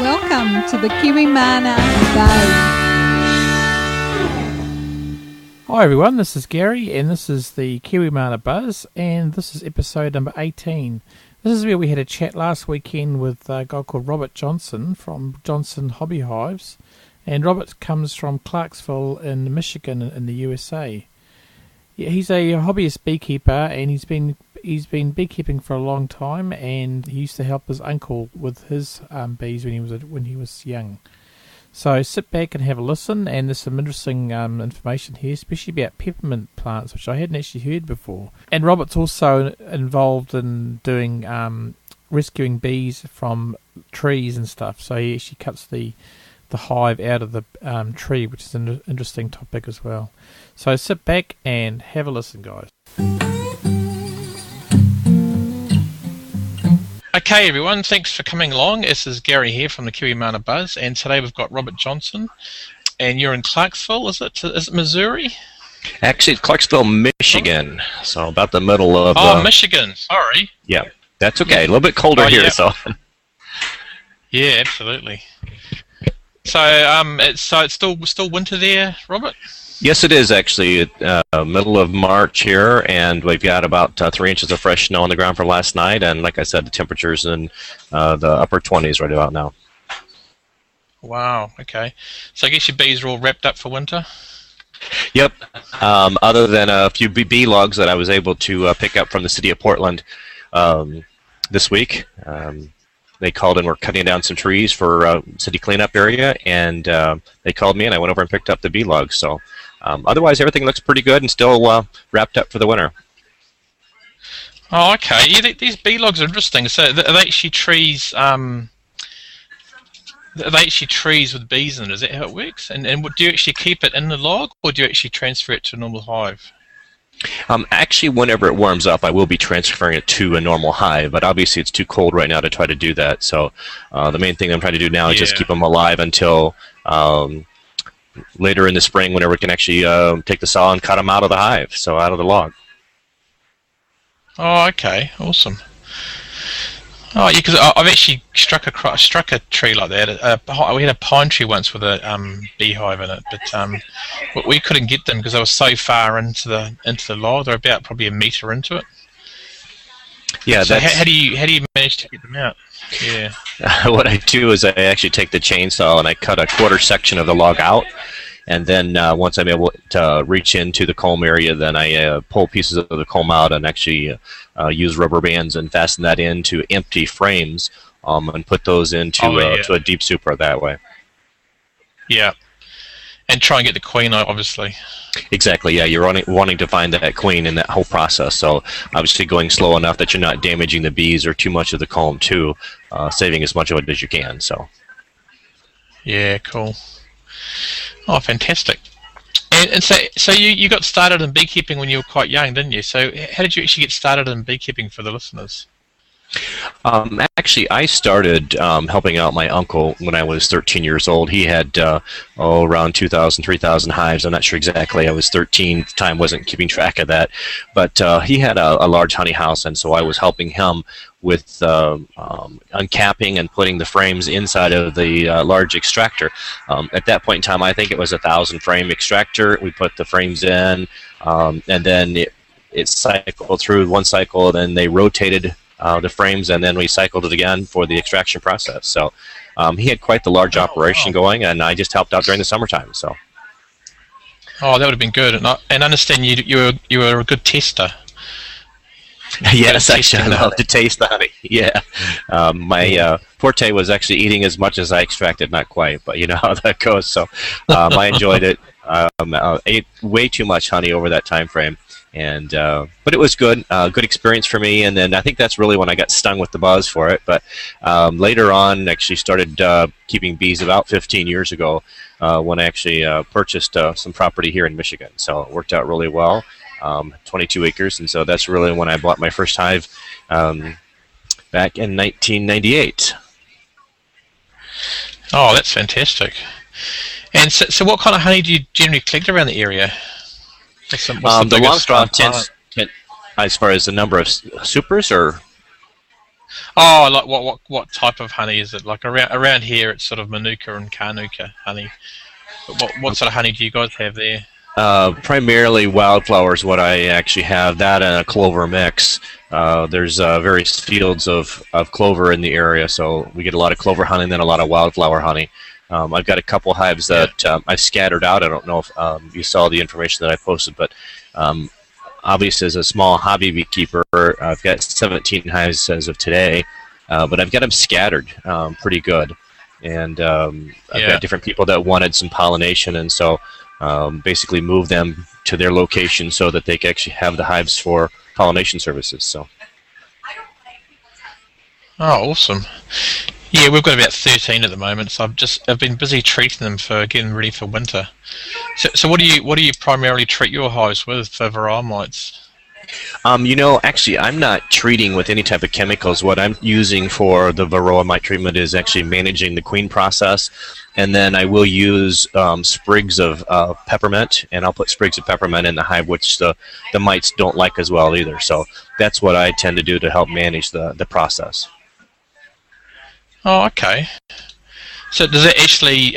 Welcome to the kiwimana Buzz. Hi everyone, this is Gary and this is the kiwimana Buzz and this is episode number 18. This is where we had a chat last weekend with a guy called Robert Johnson from Johnson Hobby Hives, and Robert comes from Clarksville in Michigan in the USA. Yeah, he's a hobbyist beekeeper and he's been beekeeping for a long time, and he used to help his uncle with his bees when he was young. So sit back and have a listen, and there's some interesting information here, especially about peppermint plants, which I hadn't actually heard before. And Robert's also involved in doing rescuing bees from trees and stuff. So he actually cuts the hive out of the tree, which is an interesting topic as well. So sit back and have a listen, guys. Okay, everyone, thanks for coming along. This is Gary here from the kiwimana Buzz, and today we've got Robert Johnson, and you're in Clarksville, is it Missouri? Actually, it's Clarksville, Michigan, so about the middle of... Michigan, sorry. Yeah, that's okay. A little bit colder here, yeah. so... Yeah, absolutely. So, it's still winter there, Robert? Yes, it is actually. Middle of March here, and we've got about 3 inches of fresh snow on the ground from last night, and like I said, the temperature's in the upper 20s right about now. Wow, okay. So I guess your bees are all wrapped up for winter? Yep. Other than a few bee logs that I was able to pick up from the city of Portland this week. They called and were cutting down some trees for city cleanup area, and they called me, and I went over and picked up the bee logs. So otherwise, everything looks pretty good and still wrapped up for the winter. Oh, okay. Yeah, these bee logs are interesting. So are they actually trees? Are they actually trees with bees in it? Is that how it works? And do you actually keep it in the log, or do you actually transfer it to a normal hive? Actually, whenever it warms up, I will be transferring it to a normal hive, but obviously it's too cold right now to try to do that. So the main thing I'm trying to do now is just keep them alive until later in the spring, whenever we can actually take the saw and cut them out of the hive, so out of the log. Oh, okay, awesome. Oh, yeah, because I've actually struck a tree like that. We had a pine tree once with a beehive in it, but we couldn't get them because they were so far into the log. They're about probably a meter into it. Yeah. So how do you manage to get them out? Yeah. What I do is I actually take the chainsaw and I cut a quarter section of the log out. And then once I'm able to reach into the comb area, then I pull pieces of the comb out and actually use rubber bands and fasten that into empty frames and put those into to a deep super that way. Yeah. And try and get the queen out, obviously. Exactly, yeah. You're wanting to find that queen in that whole process. So obviously going slow enough that you're not damaging the bees or too much of the comb too, saving as much of it as you can. So. Yeah, cool. Oh, fantastic. And so you got started in beekeeping when you were quite young, didn't you? So how did you actually get started in beekeeping for the listeners? Actually, I started helping out my uncle when I was 13 years old. He had around 2,000, 3,000 hives. I'm not sure exactly. I was 13 at the time, wasn't keeping track of that. But he had a large honey house, and so I was helping him with uncapping and putting the frames inside of the large extractor. At that point in time, I think it was a 1,000-frame extractor. We put the frames in, and then it cycled through one cycle, then they rotated the frames, and then we cycled it again for the extraction process. So he had quite the large operation going, and I just helped out during the summertime. So. Oh, that would have been good. And I understand you were a good tester. Yes, actually, I love to taste the honey. Yeah, my forte was actually eating as much as I extracted, not quite, but you know how that goes. So I enjoyed it. I ate way too much honey over that time frame. And but it was good, good experience for me. And then I think that's really when I got stung with the buzz for it. But later on, actually started keeping bees about 15 years ago when I actually purchased some property here in Michigan. So it worked out really well, 22 acres. And so that's really when I bought my first hive back in 1998. Oh, that's fantastic. And so what kind of honey do you generally collect around the area? What's the long straw tends, as far as the number of supers, or Oh, like what type of honey is it? Like around here, it's sort of Manuka and Karnuka honey. But what sort of honey do you guys have there? Primarily wildflowers. What I actually have that and a clover mix. There's various fields of clover in the area, so we get a lot of clover honey and then a lot of wildflower honey. I've got a couple hives that I've scattered out. I don't know if you saw the information that I posted, but obviously as a small hobby beekeeper, I've got 17 hives as of today, but I've got them scattered pretty good. And I've got different people that wanted some pollination, and so basically move them to their location so that they can actually have the hives for pollination services. So. Oh, awesome. Yeah, we've got about 13 at the moment, so I've been busy treating them for getting ready for winter. So what do you primarily treat your hives with for varroa mites? Actually, I'm not treating with any type of chemicals. What I'm using for the varroa mite treatment is actually managing the queen process, and then I will use sprigs of peppermint, and I'll put sprigs of peppermint in the hive, which the mites don't like as well either. So that's what I tend to do to help manage the process. Oh, okay. So does it actually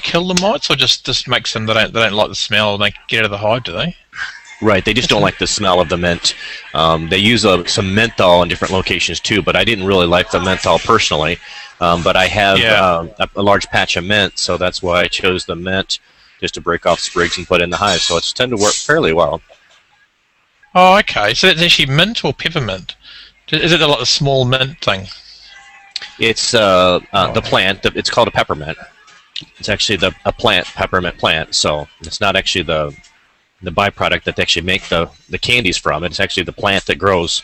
kill the mites, or just makes them they don't like the smell and they get out of the hive? Do they? Right, they just don't like the smell of the mint. They use some menthol in different locations too, but I didn't really like the menthol personally. But I have a large patch of mint, so that's why I chose the mint, just to break off sprigs and put in the hive. So it's tend to work fairly well. Oh, okay. So it's actually mint or peppermint? Is it like the small mint thing? It's the plant. It's called a peppermint. It's actually a plant, peppermint plant. So it's not actually the byproduct that they actually make the candies from. It's actually the plant that grows,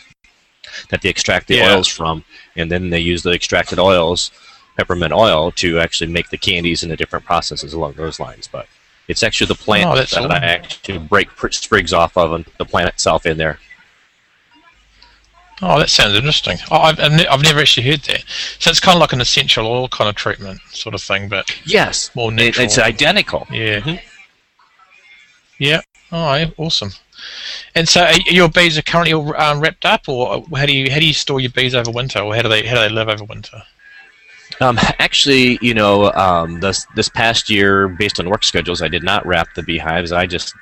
that they extract the oils from, and then they use the extracted oils, peppermint oil, to actually make the candies and the different processes along those lines. But it's actually the plant that I actually break sprigs off of and put the plant itself in there. Oh, that sounds interesting. Oh, I've never actually heard that. So it's kind of like an essential oil kind of treatment sort of thing, but yes, more natural. It's identical. Yeah. Mm-hmm. Yeah. Oh, yeah, awesome. And so, your bees are currently all wrapped up, or how do you store your bees over winter, or how do they live over winter? Actually, this past year, based on work schedules, I did not wrap the beehives. I just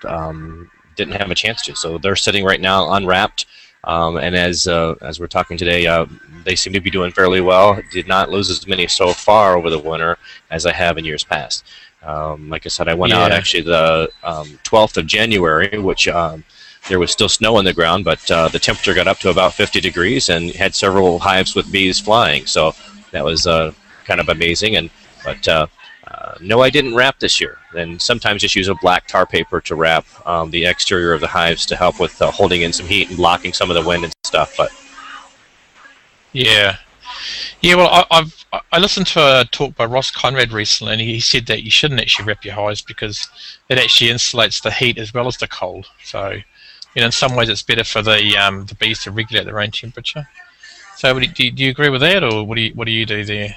didn't have a chance to. So they're sitting right now unwrapped. And as we're talking today, they seem to be doing fairly well. Did not lose as many so far over the winter as I have in years past. Like I said, I went out actually the 12th of January, which there was still snow on the ground, but the temperature got up to about 50 degrees and had several hives with bees flying. So that was kind of amazing. But no, I didn't wrap this year. And sometimes just use a black tar paper to wrap the exterior of the hives to help with holding in some heat and blocking some of the wind and stuff. But yeah. Well, I listened to a talk by Ross Conrad recently, and he said that you shouldn't actually wrap your hives because it actually insulates the heat as well as the cold. So, in some ways, it's better for the bees to regulate their own temperature. So, do you agree with that, or what do you do there?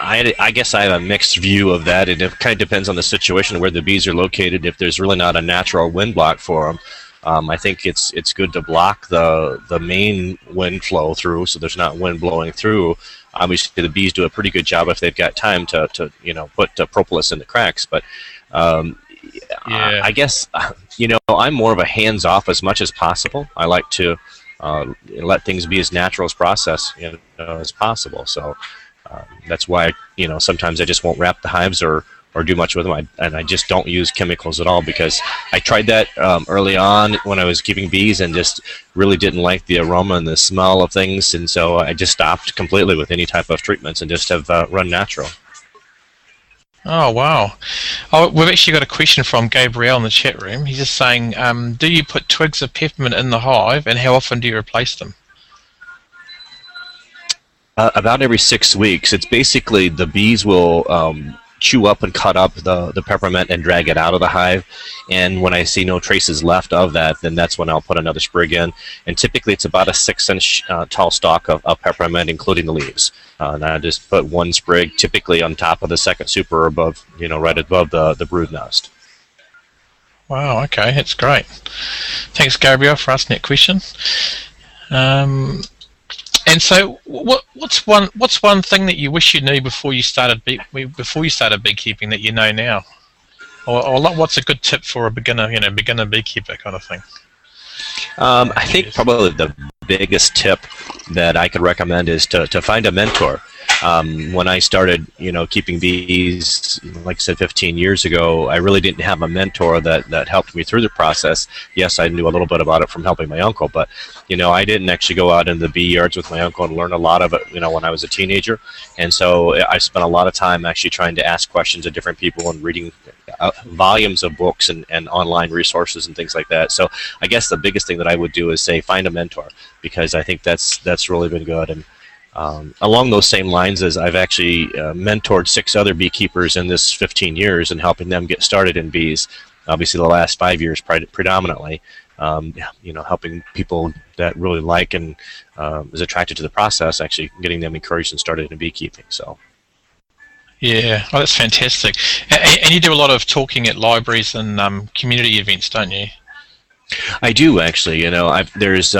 I guess I have a mixed view of that. It kind of depends on the situation where the bees are located. If there's really not a natural wind block for them, I think it's good to block the main wind flow through, so there's not wind blowing through. Obviously, the bees do a pretty good job if they've got time to put propolis in the cracks. But I guess I'm more of a hands-off as much as possible. I like to let things be as natural as possible. So that's why sometimes I just won't wrap the hives or do much with them. I just don't use chemicals at all, because I tried that early on when I was keeping bees and just really didn't like the aroma and the smell of things, and so I just stopped completely with any type of treatments and just have run natural. Oh, wow. Oh, we've actually got a question from Gabriel in the chat room. He's just saying, do you put twigs of peppermint in the hive, and how often do you replace them? About every 6 weeks. It's basically the bees will chew up and cut up the peppermint and drag it out of the hive, and when I see no traces left of that, then that's when I'll put another sprig in. And typically it's about a 6-inch tall stalk of peppermint, including the leaves. And I just put one sprig typically on top of the second super, above, right above the brood nest. Wow, okay, that's great. Thanks, Gabriel, for asking that question. And so, what's one thing that you wish you knew before you started beekeeping that you know now, or what's a good tip for a beginner beekeeper kind of thing? I think probably the biggest tip that I could recommend is to find a mentor. When I started, keeping bees, like I said, 15 years ago, I really didn't have a mentor that helped me through the process. Yes, I knew a little bit about it from helping my uncle, but, I didn't actually go out in the bee yards with my uncle and learn a lot of it, when I was a teenager. And so I spent a lot of time actually trying to ask questions of different people and reading volumes of books and online resources and things like that. So I guess the biggest thing that I would do is say find a mentor, because I think that's really been good. And along those same lines, as I've actually mentored 6 other beekeepers in this 15 years and helping them get started in bees. Obviously, the last 5 years predominantly, helping people that really like and is attracted to the process, actually getting them encouraged and started in beekeeping. So. Yeah, oh, that's fantastic. And you do a lot of talking at libraries and community events, don't you? I do, actually. There's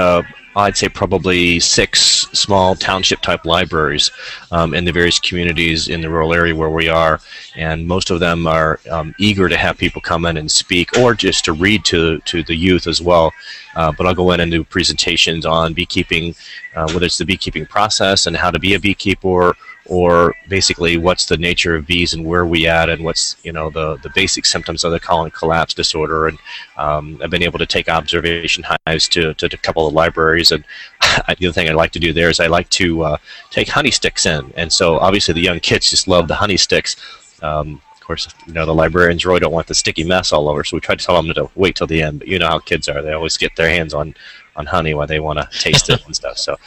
I'd say probably 6 small township-type libraries in the various communities in the rural area where we are, and most of them are eager to have people come in and speak, or just to read to the youth as well. But I'll go in and do presentations on beekeeping, whether it's the beekeeping process and how to be a beekeeper, or basically what's the nature of bees and where we at, and what's the basic symptoms of the colony collapse disorder. And I've been able to take observation hives to a couple of libraries. And the other thing I like to do there is I like to take honey sticks in. And so obviously the young kids just love the honey sticks. Of course, the librarians really don't want the sticky mess all over, so we try to tell them to wait till the end. But you know how kids are; they always get their hands on honey while they want to taste it and stuff. So,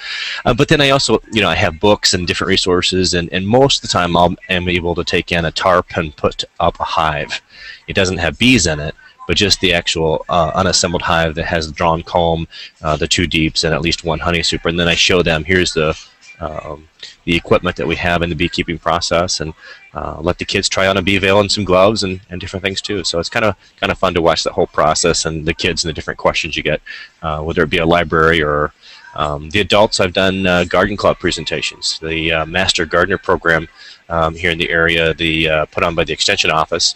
but then I also, I have books and different resources, and most of the time I'm able to take in a tarp and put up a hive. It doesn't have bees in it, but just the actual unassembled hive that has the drawn comb, the 2 deeps, and at least 1 honey super. And then I show them, here's the equipment that we have in the beekeeping process, and let the kids try on a bee veil and some gloves and different things too. So it's kind of fun to watch that whole process and the kids and the different questions you get, whether it be a library or the adults. I've done garden club presentations. The Master Gardener program here in the area, put on by the Extension Office.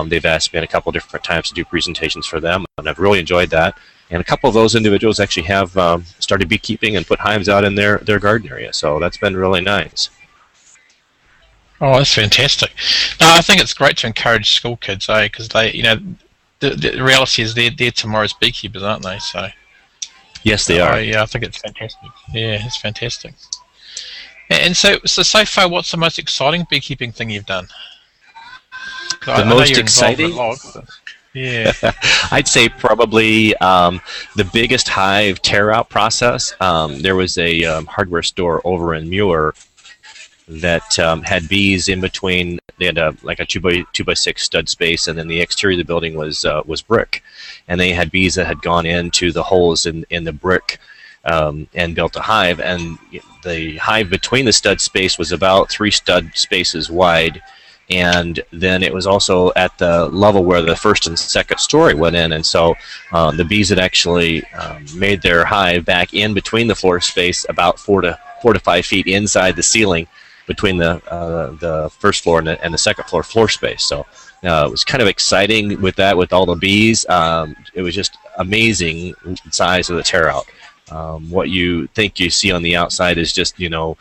They've asked me a couple different times to do presentations for them, and I've really enjoyed that. And a couple of those individuals actually have started beekeeping and put hives out in their garden area. So that's been really nice. Oh, that's fantastic. No, I think it's great to encourage school kids, because they, the reality is they're tomorrow's beekeepers, aren't they? So. Yes, they are. Yeah, I think it's fantastic. Yeah, it's fantastic. And so far, what's the most exciting beekeeping thing you've done? The most exciting? Yeah. I'd say probably the biggest hive tear-out process. There was a hardware store over in Muir that had bees in between. They had a 2x6 stud space, and then the exterior of the building was brick. And they had bees that had gone into the holes in the brick and built a hive. And the hive between the stud space was about 3 stud spaces wide. And then it was also at the level where the first and second story went in. And so the bees had actually made their hive back in between the floor space about 4 to 5 feet inside the ceiling between the first floor and the second floor space. So it was kind of exciting with that, with all the bees. It was just amazing size of the tear out. What you think you see on the outside is just a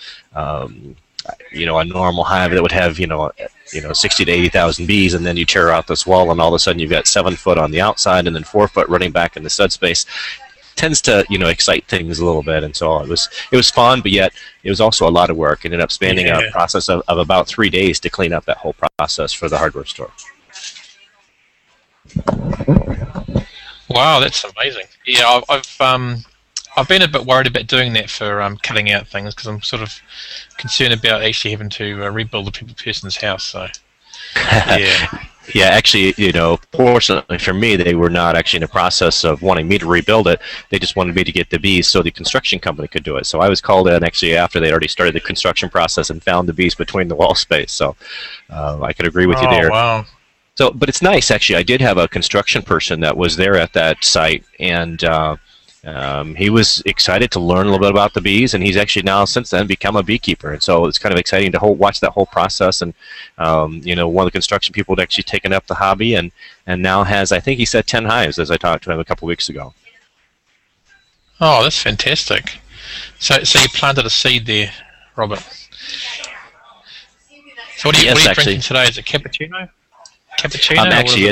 normal hive that would have 60 to 80,000 bees, and then you tear out this wall, and all of a sudden you've got 7 foot on the outside and then 4 foot running back in the stud space. Tends to excite things a little bit, and so it was fun, but yet it was also a lot of work. It ended up spanning a process of about 3 days to clean up that whole process for the hardware store. Wow, that's amazing. Yeah, I've been a bit worried about doing that for cutting out things, because I'm sort of concerned about actually having to rebuild the person's house. So yeah. Yeah, actually, fortunately for me, they were not actually in the process of wanting me to rebuild it. They just wanted me to get the bees so the construction company could do it. So I was called in actually after they already started the construction process and found the bees between the wall space. So I could agree with you there. Wow. So, but it's nice, actually. I did have a construction person that was there at that site, and he was excited to learn a little bit about the bees, and he's actually now since then become a beekeeper. And so it's kind of exciting to watch that whole process. And one of the construction people had actually taken up the hobby, and now has, I think he said, 10 hives as I talked to him a couple weeks ago. Oh, that's fantastic. So you planted a seed there, Robert. So what are you drinking today? Is it cappuccino? Cappuccino? Actually,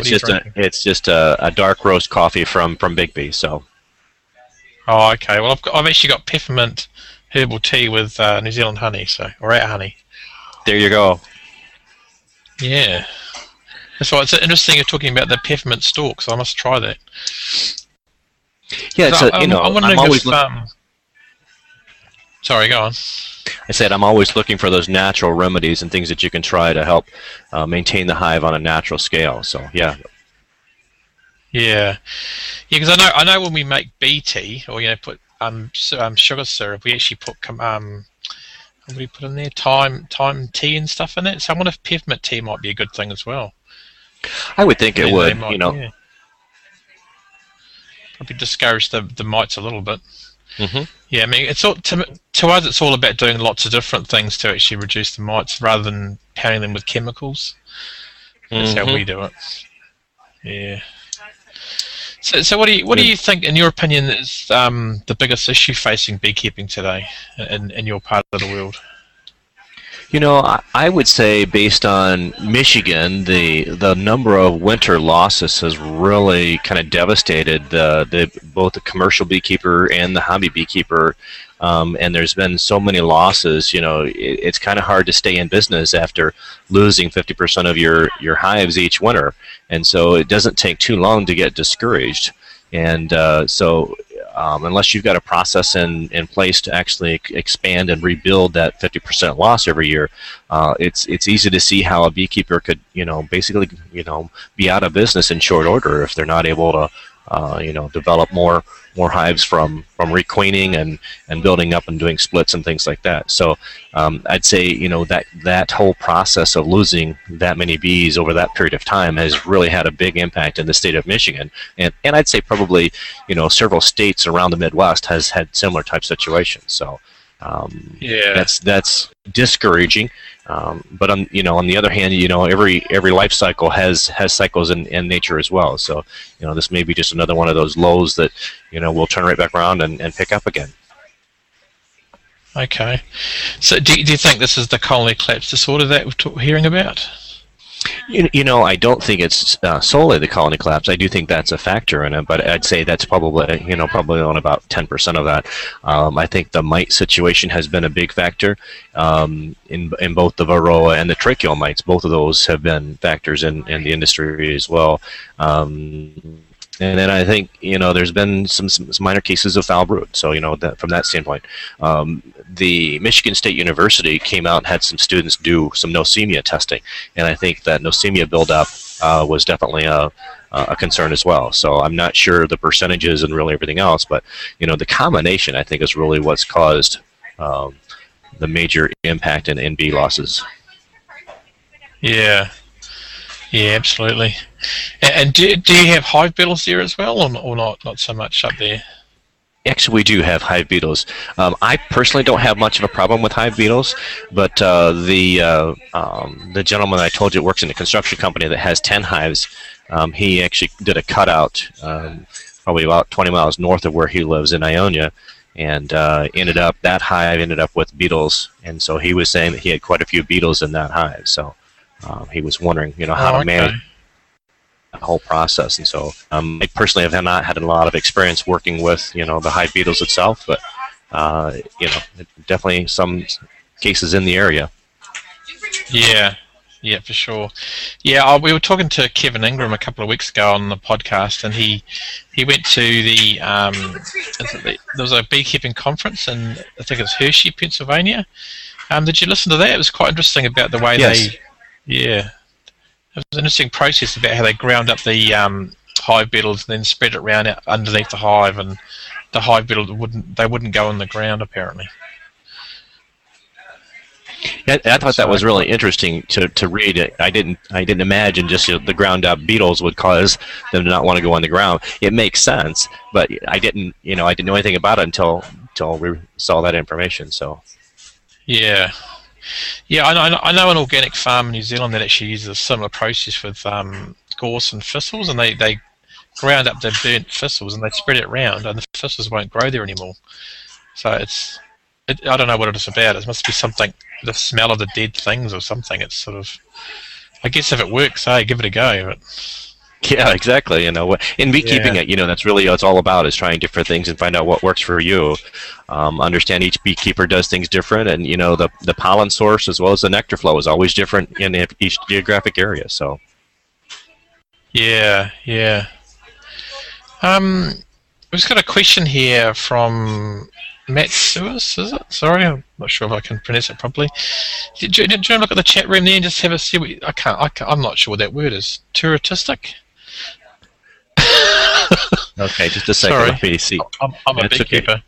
it's just a dark roast coffee from Big B. So. Oh, okay. Well, I've actually got peppermint herbal tea with New Zealand honey, or our honey. There you go. Yeah. That's why it's interesting you're talking about the peppermint stalks. I must try that. Yeah, I'm always sorry, go on. I said I'm always looking for those natural remedies and things that you can try to help maintain the hive on a natural scale. So yeah. Yeah, because I know when we make bee tea, or put sugar syrup, we actually put what do we put in there? Thyme tea and stuff in it. So I wonder if peppermint tea might be a good thing as well. I would think it would. Yeah. Probably discourage the mites a little bit. Mm-hmm. Yeah, I mean, it's all to us. It's all about doing lots of different things to actually reduce the mites, rather than pounding them with chemicals. That's how we do it. Yeah. So what do you think, in your opinion, is the biggest issue facing beekeeping today in your part of the world? I would say, based on Michigan, the number of winter losses has really kind of devastated both the commercial beekeeper and the hobby beekeeper. And there's been so many losses. It's kind of hard to stay in business after losing 50% of your hives each winter. And so it doesn't take too long to get discouraged. And unless you've got a process in place to actually expand and rebuild that 50% loss every year, it's easy to see how a beekeeper could basically be out of business in short order if they're not able to develop more hives from requeening and building up and doing splits and things like that. So I'd say that whole process of losing that many bees over that period of time has really had a big impact in the state of Michigan, and I'd say probably several states around the Midwest has had similar type situations. So that's discouraging. But on the other hand, every life cycle has cycles in nature as well. So this may be just another one of those lows that we'll turn right back around and pick up again. Okay. So do you think this is the colony collapse disorder that we're hearing about? I don't think it's solely the colony collapse. I do think that's a factor in it, but I'd say that's probably on about 10% of that. I think the mite situation has been a big factor in both the varroa and the tracheal mites. Both of those have been factors in the industry as well. And then I think there's been some minor cases of foul brood. So that from that standpoint, the Michigan State University came out and had some students do some nosemia testing, and I think that nosemia buildup was definitely a concern as well. So I'm not sure the percentages and really everything else, but the combination I think is really what's caused the major impact in bee losses. Yeah. Yeah, absolutely. And do you have hive beetles there as well, or not so much up there? Actually, we do have hive beetles. I personally don't have much of a problem with hive beetles, but the gentleman I told you works in a construction company that has 10 hives, he actually did a cutout probably about 20 miles north of where he lives in Ionia, and that hive ended up with beetles, and so he was saying that he had quite a few beetles in that hive. So he was wondering, how to manage the whole process. And so I personally have not had a lot of experience working with, the hive beetles itself, but, definitely some cases in the area. Yeah, for sure. Yeah, we were talking to Kevin Ingram a couple of weeks ago on the podcast, and he went to there was a beekeeping conference in, I think it's Hershey, Pennsylvania. Did you listen to that? It was quite interesting about the way it was an interesting process about how they ground up the hive beetles and then spread it around underneath the hive, and the hive beetles wouldn't go in the ground apparently. Yeah, I thought that So, was really interesting to read. I didn't imagine just the ground up beetles would cause them to not want to go on the ground. It makes sense, but I didn't know anything about it until we saw that information. So yeah. Yeah, I know an organic farm in New Zealand that actually uses a similar process with gorse and thistles, and they ground up the burnt thistles and they spread it around, and the thistles won't grow there anymore. So I don't know what it is about. It must be something, the smell of the dead things or something. It's sort of, I guess if it works, hey, give it a go. But yeah, exactly. In beekeeping, that's really what it's all about, is trying different things and find out what works for you. Understand each beekeeper does things different, and the pollen source as well as the nectar flow is always different in each geographic area. So yeah. We've just got a question here from Matt Sewis, is it? Sorry, I'm not sure if I can pronounce it properly. Do you want to look at the chat room there and just have a see? I'm not sure what that word is. Touristic? okay, just a second. Sorry. Let me see. I'm a beekeeper.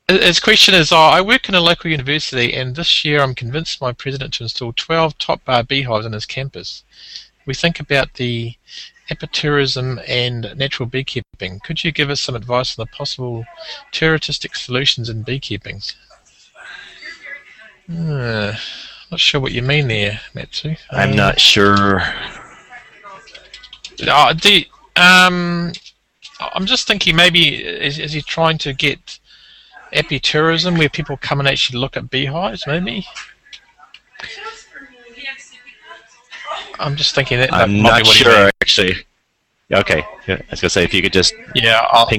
Okay. His question is, I work in a local university, and this year I'm convinced my president to install 12 top bar beehives on his campus. We think about the epitourism and natural beekeeping. Could you give us some advice on the possible touristic solutions in beekeeping? Not sure what you mean there, Matsu. I'm not sure. I'm just thinking maybe is he trying to get epitourism where people come and actually look at beehives, maybe? I'm just thinking that I'm might not be what sure, actually. Okay, yeah, I was going to say, if you could just ping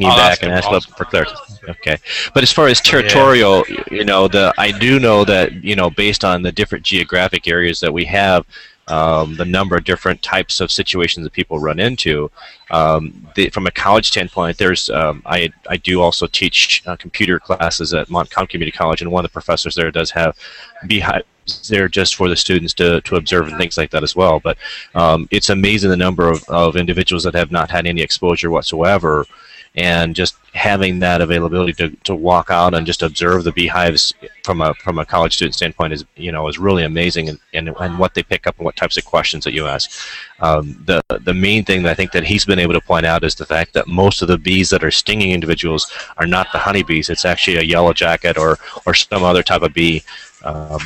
you back and ask for clarity. Okay, but as far as territorial, I do know that, based on the different geographic areas that we have, the number of different types of situations that people run into. From a college standpoint, there's I do also teach computer classes at Montcalm Community College, and one of the professors there does have beehives there just for the students to observe and things like that as well. But it's amazing the number of individuals that have not had any exposure whatsoever, and just having that availability to walk out and just observe the beehives from a college student standpoint is really amazing, and what they pick up and what types of questions that you ask. The main thing that I think that he's been able to point out is the fact that most of the bees that are stinging individuals are not the honeybees. It's actually a yellow jacket or some other type of bee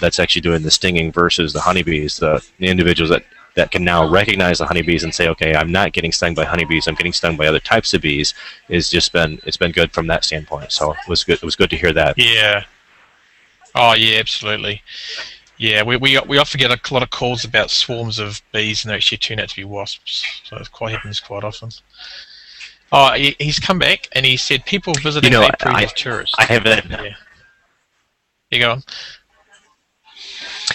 that's actually doing the stinging versus the honeybees. The individuals that can now recognize the honeybees and say, okay, I'm not getting stung by honeybees, I'm getting stung by other types of bees, it's been good from that standpoint. So it was good to hear that. Yeah. Oh yeah, absolutely. Yeah, we often get a lot of calls about swarms of bees, and they actually turn out to be wasps. So it happens quite often. Oh, he's come back and he said people visiting April as tourists. I haven't. Yeah. You go on.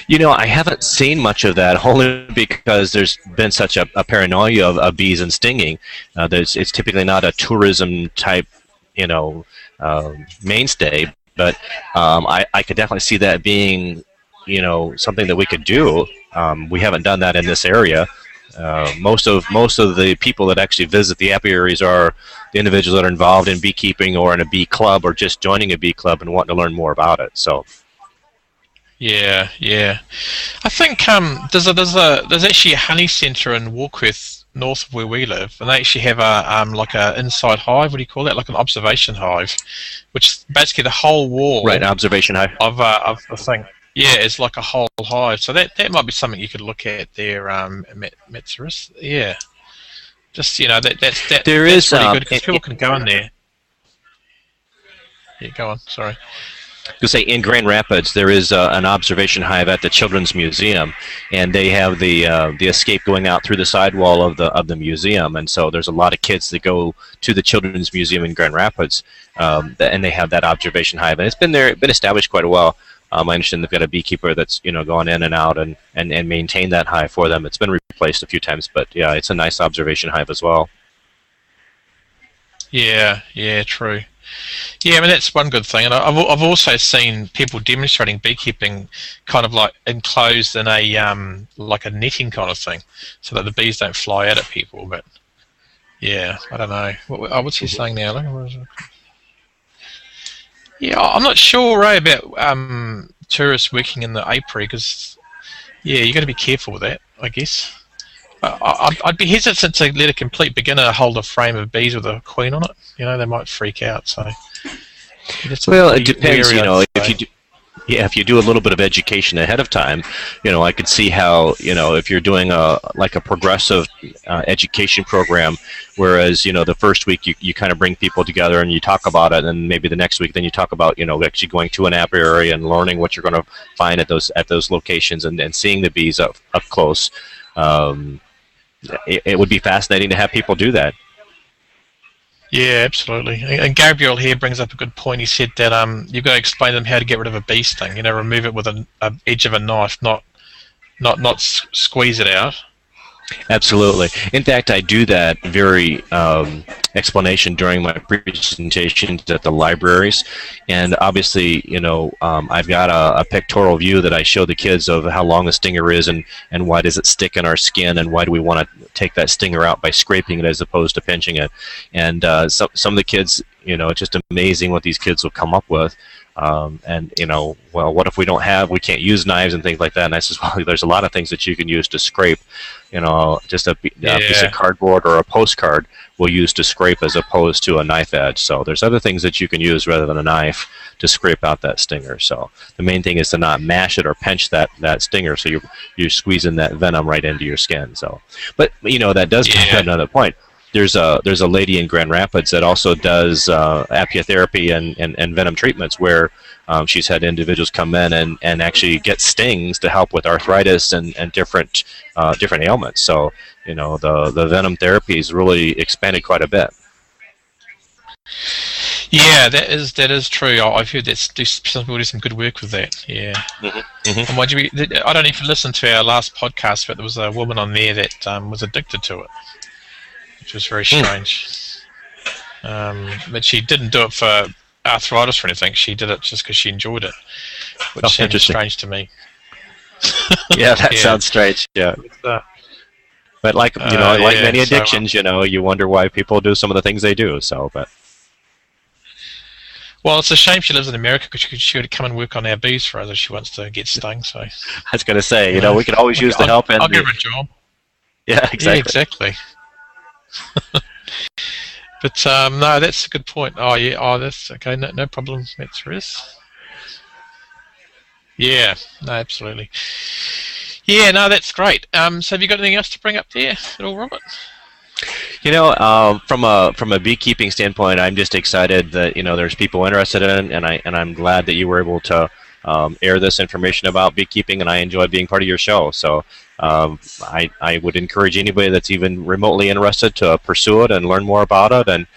I haven't seen much of that, only because there's been such a paranoia of bees and stinging. It's typically not a tourism type, mainstay. But I could definitely see that being, something that we could do. We haven't done that in this area. Most of the people that actually visit the apiaries are the individuals that are involved in beekeeping or in a bee club or just joining a bee club and wanting to learn more about it. So. Yeah. I think there's actually a honey centre in Warkworth, north of where we live, and they actually have a inside hive. What do you call that? Like an observation hive, which basically the whole wall. Right, an observation hive. Of the thing. Yeah, it's like a whole hive. So that might be something you could look at there, Metzeris. Yeah. Just that's pretty good because people can go in there. Yeah, go on. Sorry. To say in Grand Rapids there is an observation hive at the Children's Museum, and they have the escape going out through the sidewall of the museum, and so there's a lot of kids that go to the Children's Museum in Grand Rapids, and they have that observation hive, and it's been established quite a while. I understand they've got a beekeeper that's gone in and out and maintain that hive for them. It's been replaced a few times, but yeah, it's a nice observation hive as well. Yeah, true. Yeah, I mean that's one good thing, and I've also seen people demonstrating beekeeping, kind of like enclosed in a like a netting kind of thing, so that the bees don't fly out at people. But yeah, I don't know. What's he saying now? Yeah, I'm not sure, Ray, about tourists working in the apiary, because you got to be careful with that, I guess. I'd be hesitant to let a complete beginner hold a frame of bees with a queen on it. They might freak out. So, well, it depends. If you do a little bit of education ahead of time, I could see how, if you're doing a progressive education program, whereas, the first week you kind of bring people together and you talk about it, and maybe the next week then you talk about, actually going to an apiary and learning what you're going to find at those locations and seeing the bees up close. It would be fascinating to have people do that. Yeah, absolutely. And Gabriel here brings up a good point. He said that you've got to explain to them how to get rid of a bee sting. Remove it with an edge of a knife, not squeeze it out. Absolutely. In fact, I do that very explanation during my presentations at the libraries, and obviously, I've got a pictorial view that I show the kids of how long the stinger is and why does it stick in our skin, and why do we want to take that stinger out by scraping it as opposed to pinching it. And some of the kids, it's just amazing what these kids will come up with. What if we can't use knives and things like that? And I says, well, there's a lot of things that you can use to scrape. Just a piece of cardboard or a postcard we'll use to scrape as opposed to a knife edge. So there's other things that you can use rather than a knife to scrape out that stinger. So the main thing is to not mash it or pinch that stinger, so you're squeezing that venom right into your skin. So, but that does bring up another point. There's a lady in Grand Rapids that also does apiotherapy and venom treatments, where she's had individuals come in and actually get stings to help with arthritis and different ailments. So the venom therapy has really expanded quite a bit. Yeah, that is true. I've heard that some people do some good work with that. Yeah. And I don't know if you listened to our last podcast, but there was a woman on there that was addicted to it, which was very strange. But she didn't do it for arthritis or anything. She did it just because she enjoyed it, which seems strange to me. Yeah, that sounds strange. Yeah. But like many addictions, you wonder why people do some of the things they do. Well, it's a shame she lives in America, because she would come and work on our bees for us if she wants to get stung. So I was going to say, we could always use the help. I'll give her a job. Yeah, exactly. Yeah, exactly. But no, that's a good point. That's okay. No problem. That's risk. Yeah, no, absolutely. Yeah, no, that's great. So have you got anything else to bring up there at all, Robert? From a beekeeping standpoint, I'm just excited that there's people interested in it, and I'm glad that you were able to air this information about beekeeping, and I enjoyed being part of your show. So I would encourage anybody that's even remotely interested to pursue it and learn more about it. And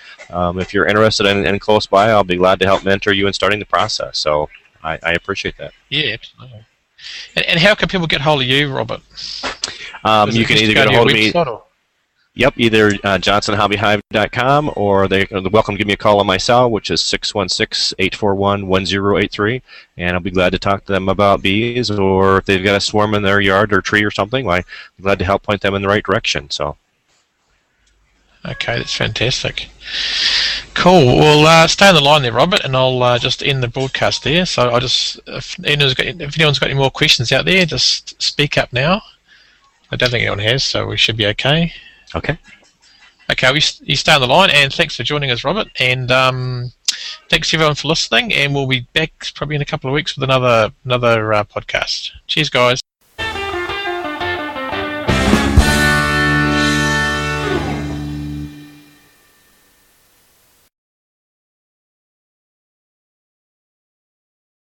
if you're interested in close by, I'll be glad to help mentor you in starting the process. So I appreciate that. Yeah, absolutely. And how can people get hold of you, Robert? You can either get a hold of me. Yep, either johnsonhobbyhive.com, or they're welcome to give me a call on my cell, which is 616-841-1083, and I'll be glad to talk to them about bees, or if they've got a swarm in their yard or tree or something, I'm glad to help point them in the right direction. So. Okay, that's fantastic. Cool. Well, stay on the line there, Robert, and I'll just end the broadcast there. So if anyone's got any more questions out there, just speak up now. I don't think anyone has, so we should be okay. Okay. Okay, you stay on the line, and thanks for joining us, Robert, and thanks everyone for listening, and we'll be back probably in a couple of weeks with another podcast. Cheers, guys.